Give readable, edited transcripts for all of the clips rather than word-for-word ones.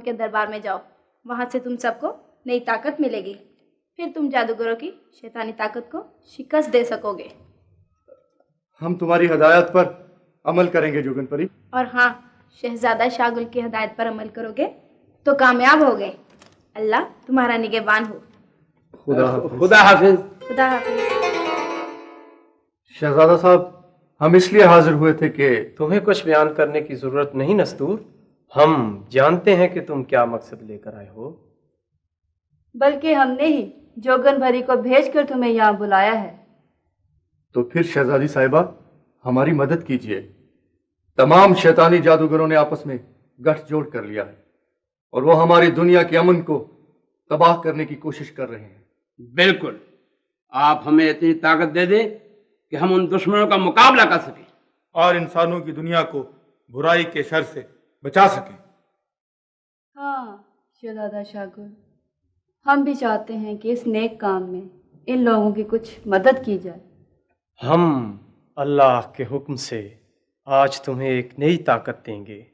के दरबार में जाओ, वहाँ से तुम सबको नई ताकत मिलेगी। फिर तुम जादूगरों की शैतानी ताकत को शिकस्त दे सकोगे। हम तुम्हारी हिदायत पर अमल करेंगे जोगन परी। और हाँ, शहजादा शाहगुल की हिदायत पर अमल करोगे तो कामयाब होगे। अल्लाह तुम्हारा निगहबान हो। खुदा हाफिज। खुदा हाफिज। शहजादा साहब, हम इसलिए हाजिर हुए थे कि तुम्हें कुछ बयान करने की जरूरत नहीं नस्तूर, हम जानते हैं कि तुम क्या मकसद लेकर आए हो। बल्कि हमने ही जोगन भरी को भेजकर तुम्हें यहाँ बुलाया है। तो फिर शहजादी साहिबा, हमारी मदद कीजिए। तमाम शैतानी जादूगरों ने आपस में गठजोड़ कर लिया है और वो हमारी दुनिया के अमन को तबाह करने की कोशिश कर रहे हैं। बिल्कुल, आप हमें इतनी ताकत दे दें कि हम उन दुश्मनों का मुकाबला कर सकें और इंसानों की दुनिया को बुराई के शर से बचा सकें। हाँ शहजादा शाहगुल, हम भी चाहते हैं कि इस नेक काम में इन लोगों की कुछ मदद की जाए। हम अल्लाह के हुक्म से आज तुम्हें एक नई ताकत देंगे।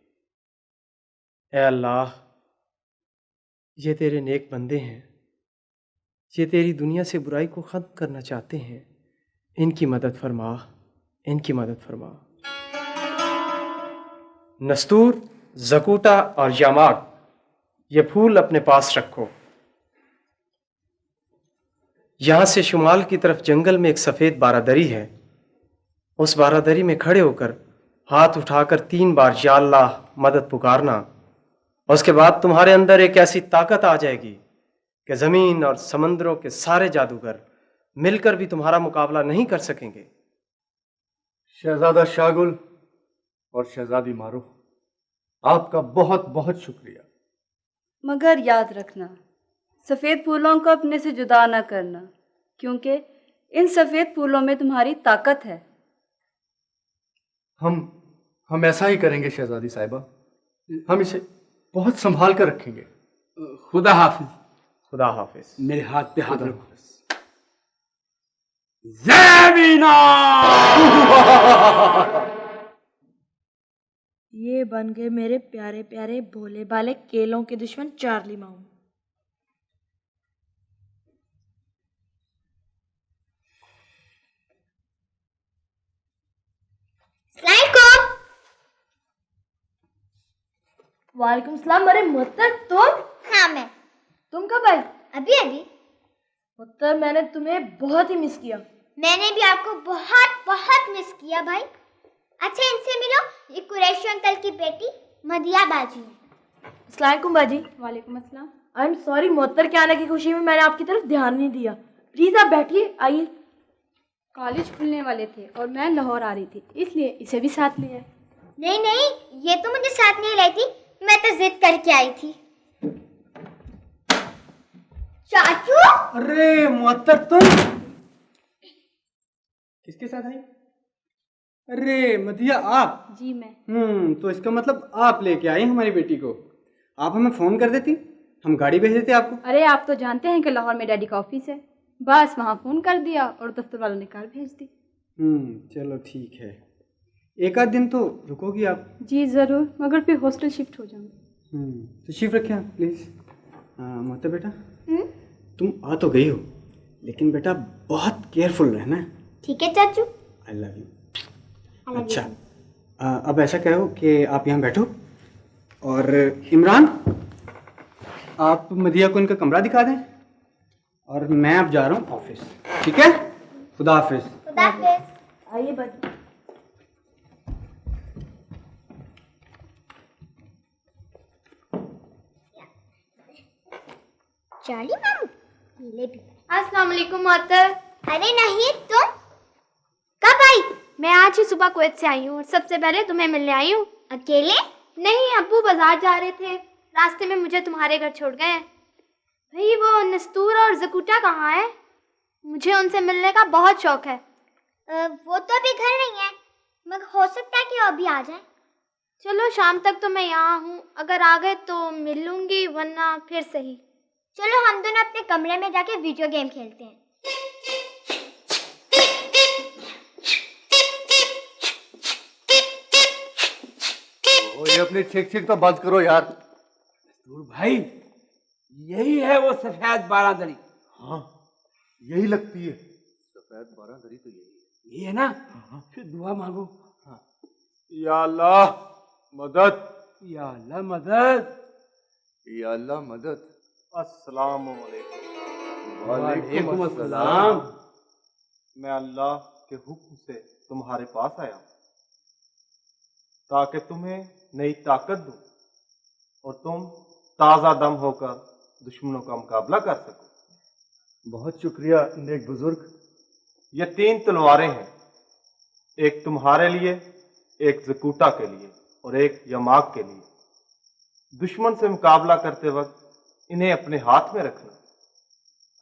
ऐ अल्लाह, ये तेरे नेक बंदे हैं, ये तेरी दुनिया से बुराई को ख़त्म करना चाहते हैं। इनकी मदद फरमा, इनकी मदद फरमा। नस्तूर, ज़कूटा और यामाक, ये फूल अपने पास रखो। यहाँ से शुमाल की तरफ जंगल में एक सफ़ेद बारादरी है। उस बारादरी में खड़े होकर हाथ उठाकर 3 बार या अल्लाह मदद पुकारना। उसके बाद तुम्हारे अंदर एक ऐसी ताकत आ जाएगी कि ज़मीन और समंदरों के सारे जादूगर मिलकर भी तुम्हारा मुकाबला नहीं कर सकेंगे। शहजादा शाहगुल और शहजादी मारूफ, आपका बहुत बहुत शुक्रिया। मगर याद रखना, सफ़ेद फूलों को अपने से जुदा ना करना, क्योंकि इन सफ़ेद फूलों में तुम्हारी ताकत है। हम ऐसा ही करेंगे शहजादी साहिबा। हम इसे बहुत संभाल कर रखेंगे। खुदा हाफिज। खुदा हाफिज। मेरे हाथ पे हाथ रखो। ज़मीना। ये बन गए मेरे प्यारे प्यारे भोले भाले केलों के दुश्मन चार्ली माऊ। वालेकुम सलाम। अरे मुत्तर, तुम? हाँ मैं। तुम कब आई? अभी अभी। मुत्तर, मैंने तुम्हें बहुत ही मिस किया। मैंने भी आपको बहुत बहुत मिस किया भाई। अच्छा इनसे मिलो, ये कुरैशी अंकल की बेटी मदिया बाजी है। अस्सलाम वालेकुम बाजी। वालेकुम अस्सलाम। आई एम सॉरी, मुत्तर के आने की खुशी में मैंने आपकी तरफ ध्यान नहीं दिया। प्लीज आप बैठिए, आइए। कॉलेज खुलने वाले थे और मैं लाहौर आ रही थी, इसलिए इसे भी साथ ले आए। नहीं नहीं, ये तो मुझे साथ नहीं लाई थी, मैं तो जिद करके आई थी। चाचू। अरे मुअत्तर, तुम किसके साथ आई? अरे मदिया, आप? जी मैं। तो इसका मतलब आप लेके आई हमारी बेटी को। आप हमें फोन कर देती, हम गाड़ी भेज देते आपको। अरे आप तो जानते हैं कि लाहौर में डैडी का ऑफिस है, बस वहाँ फ़ोन कर दिया और दफ्तर वालों ने कार भेज दी। चलो ठीक है, एक आध दिन तो रुकोगी आप? जी ज़रूर, मगर फिर हॉस्टल शिफ्ट हो जाऊँगी। तो शिफ्ट रखें आप प्लीज़। मोहतर बेटा, तुम आ तो गई हो, लेकिन बेटा बहुत केयरफुल रहना। ठीक है चाचू। I love you. अच्छा, अब ऐसा कहो कि आप यहाँ बैठो और इमरान, आप मदिया को इनका कमरा दिखा दें और मैं अब जा रहा हूँ ऑफिस। ठीक है, खुदा हाफिज। खुदा हाफिज। आइए बाजी। चार्ली मामू, ले भी। अस्सलाम वालेकुम मोहतर। अरे नहीं, तुम कब आई? मैं आज ही सुबह कुवैत से आई हूँ और सबसे पहले तुम्हें मिलने आई हूँ। अकेले? नहीं, अब्बू बाजार जा रहे थे, रास्ते में मुझे तुम्हारे घर छोड़ गए। भाई वो नस्तूर और ज़कूटा कहाँ है? मुझे उनसे मिलने का बहुत शौक है। वो तो अभी घर नहीं है, मगर हो सकता है कि वो अभी आ जाए। चलो शाम तक तो मैं यहाँ हूँ, अगर आ गए तो मिल लूँगी, वरना फिर सही। चलो हम दोनों अपने कमरे में जाके वीडियो गेम खेलते हैं। ये अपनी छिक छिक तो बंद करो यार। नस्तूर भाई, यही है वो सफेद बारादरी। हाँ, यही लगती है। सफेद बारादरी तो यही है। ये है ना? फिर दुआ मांगो। या अल्लाह मदद, या अल्लाह मदद। या अल्लाह मदद। अस्सलाम वालेकुम। वालेकुम अस्सलाम। मैं अल्लाह के हुक्म से तुम्हारे पास आया हूं ताकि तुम्हें नई ताकत दूं और तुम ताजा दम होकर दुश्मनों का मुकाबला कर सको। बहुत शुक्रिया नेक बुजुर्ग। ये 3 तलवारें हैं, एक तुम्हारे लिए, एक ज़कूटा के लिए और एक यमाक के लिए। दुश्मन से मुकाबला करते वक्त इन्हें अपने हाथ में रखना।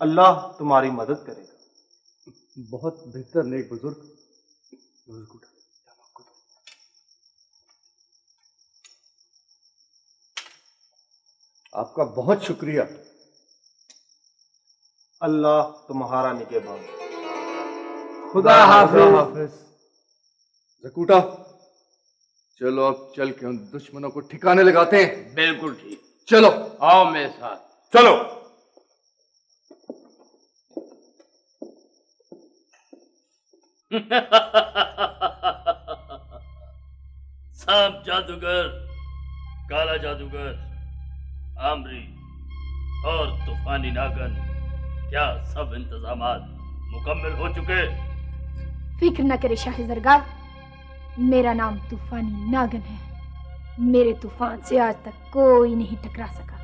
अल्लाह तुम्हारी मदद करेगा। बहुत बेहतर नेक बुजुर्ग। आपका बहुत शुक्रिया। अल्लाह तुम्हारा निगहबान। खुदा हाफिज। हाफिज। ज़कूटा, चलो अब चल के उन दुश्मनों को ठिकाने लगाते हैं। बिल्कुल ठीक। चलो आओ मेरे साथ। चलो। सांप जादूगर, काला जादूगर, आमरी और तूफानी नागन, क्या सब इंतजामात मुकम्मल हो चुके? फिक्र न करे शाह जरगाल, मेरा नाम तूफानी नागन है। मेरे तूफान से आज तक कोई नहीं टकरा सका।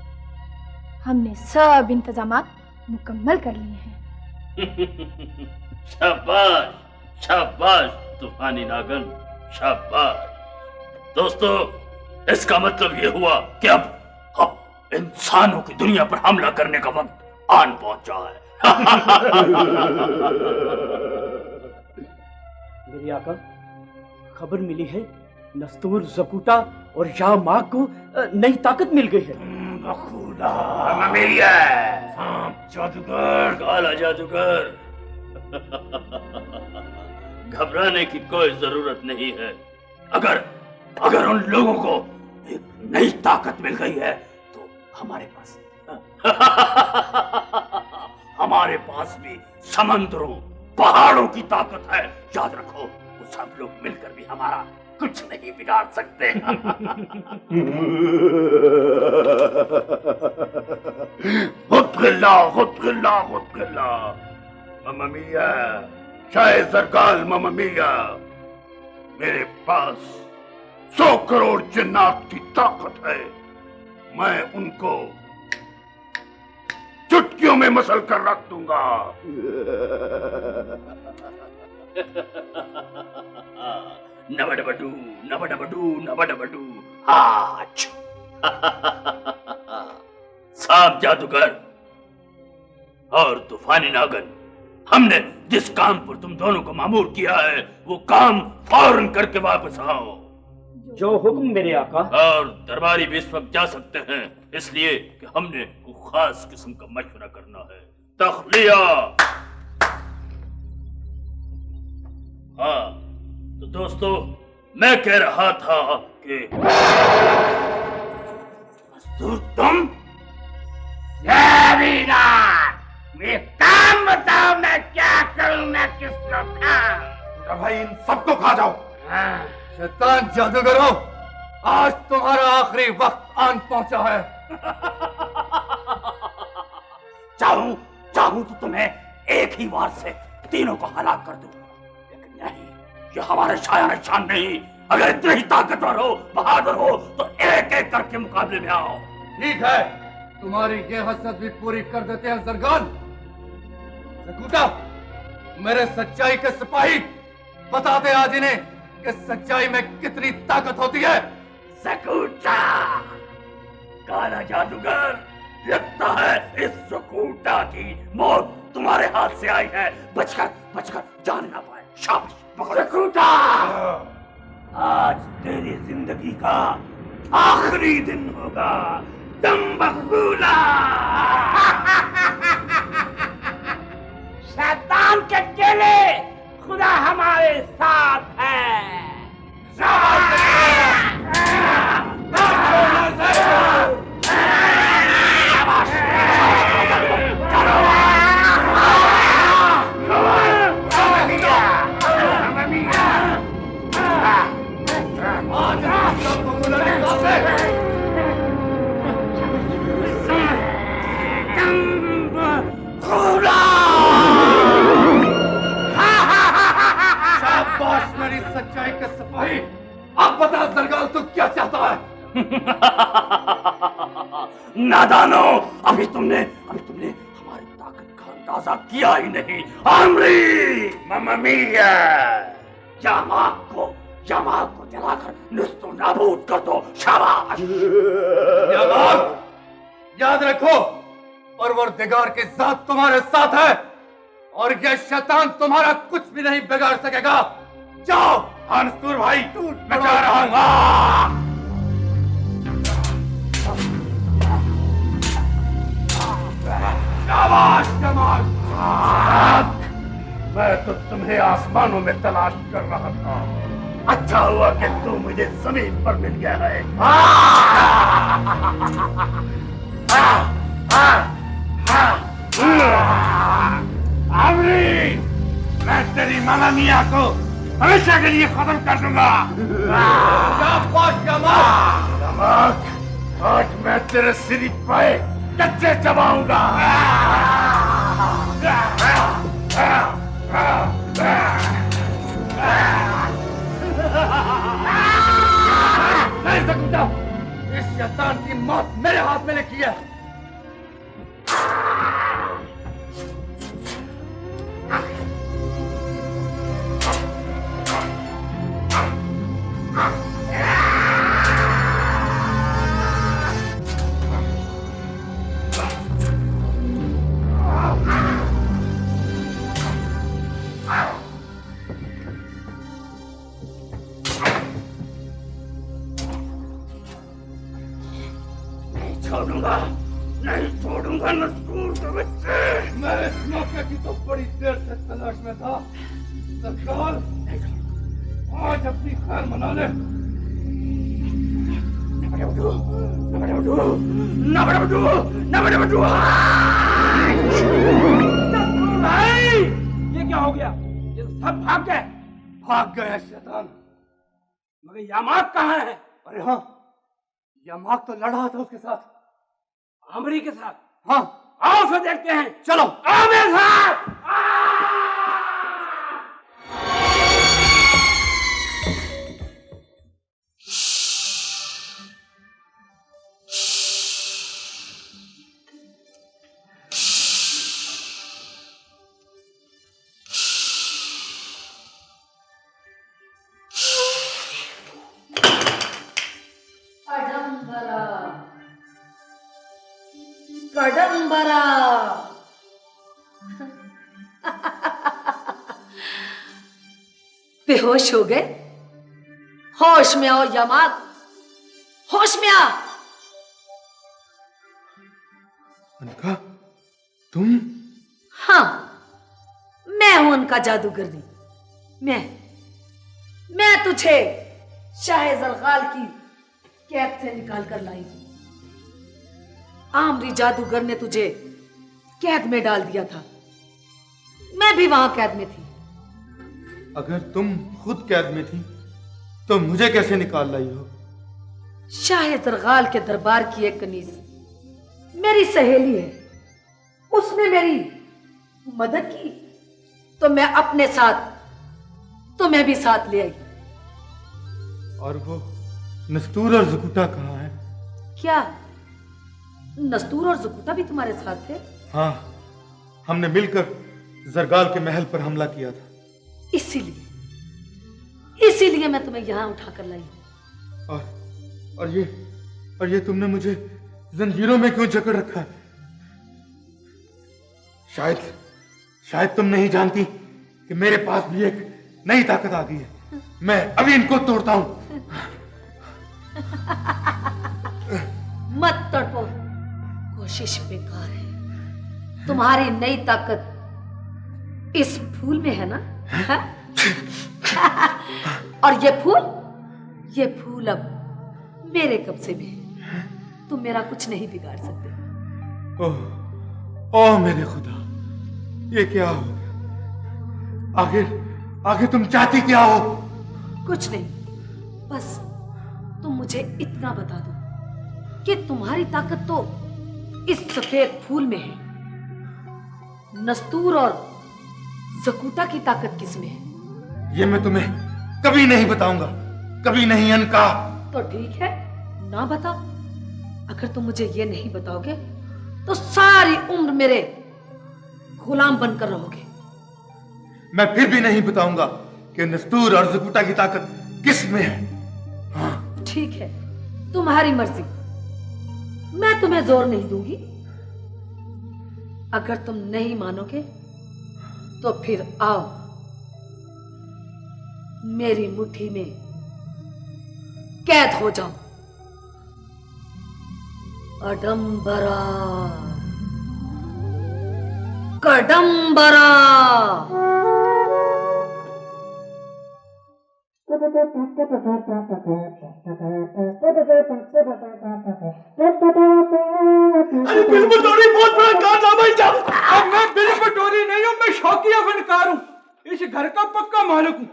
हमने सब इंतजामात मुकम्मल कर लिए हैं। शाबाश, शाबाश तूफानी नागन, शाबाश। दोस्तों, इसका मतलब ये हुआ कि अब इंसानों की दुनिया पर हमला करने का वक्त आन पहुंचा है। मेरी आका, खबर मिली है नस्तूर, ज़कूटा और यामाक को नई ताकत मिल गई है। बखूदा, सांप जादूगर, काला जादूगर। घबराने की कोई जरूरत नहीं है। अगर उन लोगों को एक नई ताकत मिल गई है तो हमारे पास भी समंदरों, पहाड़ों की ताकत है। याद रखो, वो सब लोग मिलकर भी हमारा कुछ नहीं बिगाड़ सकते। खुद मम्मा मिया, शाह जरगाल मम्मा मिया, मेरे पास 100 करोड़ जिन्नात की ताकत है। मैं उनको चुटकियों में मसल कर रख दूंगा। नबडबडू नबडबडू नबडबडू। आज सांप जादूगर और तूफानी नागन, हमने जिस काम पर तुम दोनों को मामूर किया है वो काम फौरन करके वापस आओ। जो हुक्म मेरे आका। और दरबारी भी इस वक्त जा सकते हैं, इसलिए कि हमने कोई खास किस्म का मशवरा करना है। तखलिया। हाँ तो दोस्तों, मैं कह रहा था कि तुम मेरे काम बताओ, मैं क्या करूं, मैं किसको खाऊं? भाई इन सबको खा जाओ। शैतान जादूगरों, आज तुम्हारा आखिरी वक्त आन पहुंचा है। चाहूं तो तुम्हें एक ही बार से तीनों को हलाक कर दूं, लेकिन नहीं, ये हमारे शायान शान नहीं। अगर इतने ही ताकतवर हो, बहादुर हो, तो एक एक करके मुकाबले में आओ। ठीक है, तुम्हारी ये हसरत भी पूरी कर देते हैं जरगान। ज़कूटा, मेरे सच्चाई के सिपाही, बताते आज इन्हें कि सच्चाई में कितनी ताकत होती है। ज़कूटा, काला जादूगर, लगता है इस ज़कूटा की मौत तुम्हारे हाथ से आई है। बचकर जान ना पाए। शाबाश ज़कूटा, आज तेरी जिंदगी का आखिरी दिन होगा। दम बखूला। शैतान के चेले, खुदा हमारे साथ है। शाबाश। जरगाल तू क्या चाहता है? नादानो, अभी तुमने हमारी ताकत का अंदाजा किया ही नहीं। आमरी मम्मा मिया, यामाक को जलाकर निस्तो नाबूद कर दो। शाबाश। यामाक, याद रखो, परवरदिगार की जात तुम्हारे साथ है और यह शैतान तुम्हारा कुछ भी नहीं बिगाड़ सकेगा। जाओ। हाँ नस्तूर भाई, मैं जा रहा हूँ। शाबाश यामाक, मैं तो तुम्हें आसमानों में तलाश कर रहा था। अच्छा हुआ कि तू मुझे जमीन पर मिल गया है। आमरी, मैं तेरी मामा मिया को हमेशा के लिए खत्म कर दूंगा। यामाक, आज मैं तेरे सिर पे कच्चे चबाऊंगा। नहीं सकता, इस शैतान की मौत मेरे हाथ में लिखी है। नहीं छोड़ूंगा नस्तूर के बच्चे। मैं इस मौके की तो बड़ी देर से तलाश में था। सरकार, आज अपनी खैर मना ले। भाई, ये क्या हो गया? ये सब भाग गए शैतान। मगर यामाक कहाँ है? अरे हाँ, यामाक तो लड़ा था उसके साथ, आमरी के साथ। हाँ, आओ फिर देखते हैं। चलो। आओ मेरे साथ। कडम्बरा, बेहोश हो गए? होश में आओ यामाक, होश में आ। अनका, तुम? हाँ, मैं हूं उनका जादूगरनी। मैं तुझे शाह जरगाल की कैद से निकाल कर लाई। आमरी जादूगर ने तुझे कैद में डाल दिया था, मैं भी वहां कैद में थी। अगर तुम खुद कैद में थी तो मुझे कैसे निकाल लाई हो? शाह जरगाल के दरबार की एक कनीज मेरी सहेली है, उसने मेरी मदद की तो मैं अपने साथ तुम्हें भी साथ ले आई। और वो नस्तूर और ज़ुकुटा कहाँ है? क्या नस्तूर और ज़ुकुटा भी तुम्हारे साथ थे? हाँ, हमने मिलकर जरगाल के महल पर हमला किया था। इसीलिए मैं तुम्हें यहां उठाकर लाई। और ये तुमने मुझे जंजीरों में क्यों जकड़ रखा है? शायद तुम नहीं जानती कि मेरे पास भी एक नई ताकत आ गई है। मैं अभी इनको तोड़ता हूं। मत तड़पो, कोशिश बेकार है। तुम्हारी नई ताकत इस फूल में है ना? और ये फूल अब मेरे कब्जे में है। तुम मेरा कुछ नहीं बिगाड़ सकते। ओह मेरे खुदा, ये क्या हो गया? आखिर तुम चाहती क्या हो? कुछ नहीं, बस तुम मुझे इतना बता दो कि तुम्हारी ताकत तो इस सफेद फूल में है, नस्तूर और ज़कुटा की ताकत किसमें है? ये मैं तुम्हें कभी नहीं बताऊंगा। कभी नहीं अनका। तो ठीक है, ना बता। अगर तुम मुझे ये नहीं बताओगे तो सारी उम्र मेरे गुलाम बनकर रहोगे। मैं फिर भी नहीं बताऊंगा कि नस्तूर और ज़कूटा की ताकत किस में है। हाँ। ठीक है, तुम्हारी मर्जी, मैं तुम्हें जोर नहीं दूंगी। अगर तुम नहीं मानोगे तो फिर आओ, मेरी मुट्ठी में कैद हो जाओ। अडंबरा कडंबरा। अरे बिल बटोरी बहुत बड़ा कारनामा है क्या? अब मैं बिल बटोरी नहीं हूँ, मैं शौकिया फनकार हूँ, इस घर का पक्का मालिक हूँ।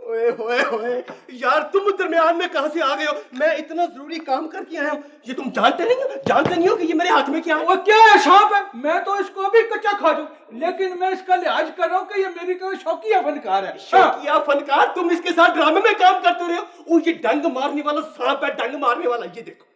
ओए होए होए यार, तुम दरमियान में कहां से आ गए हो? मैं इतना जरूरी काम करके आया हूँ, ये तुम जानते नहीं हो कि ये मेरे हाथ में क्या है? वो क्या है? सांप है। मैं तो इसको भी कच्चा खा दूं, लेकिन मैं इसका लिहाज कर रहा हूँ कि ये मेरी तरह शौकिया फनकार है। शौकिया फनकार? तुम इसके साथ ड्रामे में काम करते रहे हो। वो ये डंग मारने वाला सांप है, डंग मारने वाला। ये देखो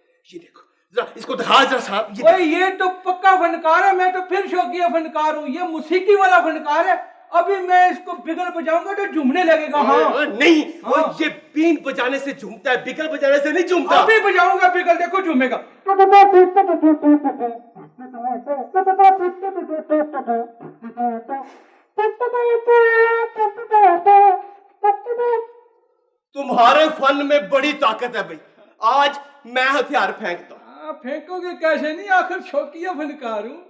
जरा इसको दिखा जरा सांप। ये तो पक्का फनकार है, मैं तो फिर शौकिया फनकार हूँ। ये मूसीकी वाला फनकार है। अभी मैं इसको बिगल बजाऊंगा तो झूमने लगेगा। हाँ नहीं, वो ये बीन बजाने से झूमता है, बिगल बजाने से नहीं झूमता। अभी बजाऊंगा बिगल, देखो झूमेगा। तुम्हारे फन में बड़ी ताकत है भाई। आज मैं हथियार फेंकता हूँ। फेंकोगे कैसे? नहीं, आखिर शौकिया फनकार हूँ।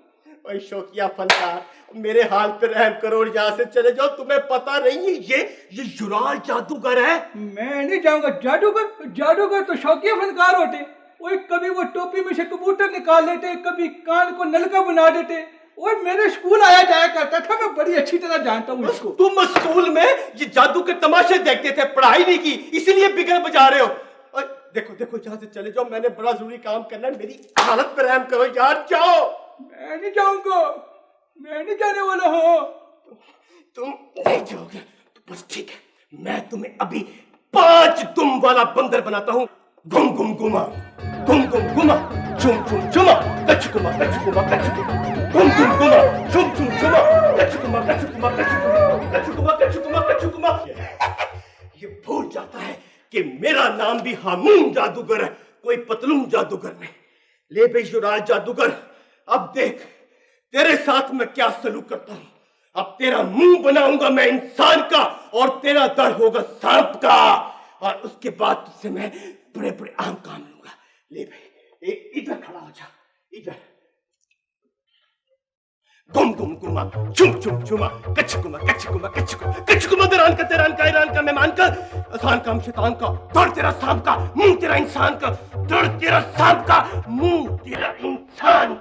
भाई शौकिया फनकार, मेरे हाल पे रहम करो और यहाँ से चले जाओ। तुम्हें पता नहीं है ये जुराल जादूगर है। मैं नहीं जाऊंगा। जादूगर तो शौकिया फनकार होते। वो कभी वो टोपी में से कबूतर निकाल लेते, कभी कान को नलका बना देते। और मेरे स्कूल आया जाया करता था, मैं बड़ी अच्छी तरह जानता हूँ इसको। तुम स्कूल में ये जादू के तमाशे देखते थे, पढ़ाई नहीं की, इसीलिए बिगड़ बजा रहे हो। देखो यहाँ से चले जाओ, मैंने बड़ा जरूरी काम करना है। मेरी हालत पर रहम करो यार, जाओ। मैं नहीं जाऊंगा, मैं नहीं जाने वाला हूँ। तुम नहीं जाओगे तो बस ठीक है, मैं तुम्हें अभी 5 दुम वाला बंदर बनाता हूँ। घुम घुम घुमा, घुम घुम घुमा, झुम झुम झुमा, कच घुमा कच घुमा कच घुमा, घुम घुम घुमा, झुम झुम झुमा, कच घुमा कच घुमा कच घुमा, कच घुमा कच घुमा कच घुमा। ये भूल जाता है कि मेरा नाम भी हामून जादूगर है, कोई पतलून जादूगर नहीं। ले बेशुराल जादूगर, अब देख तेरे साथ मैं क्या सलूक करता हूं। अब तेरा मुंह बनाऊंगा मैं इंसान का और तेरा दर होगा सांप का, और उसके बाद तुझसे मैं बड़े बड़े आम काम लूंगा। ले भाई, इधर खड़ा हो जा, इधर। गुम गुम गुमा, चुम चुम चुमा, कच गुमा कच गुमा कच गुमा, कच गुमा दरान का तेरान का ईरान का मेहमान का, आसान काम शैतान का, दर तेरा सांप का, मुंह तेरा इंसान का, दर तेरा सांप का, मुंह तेरा इंसान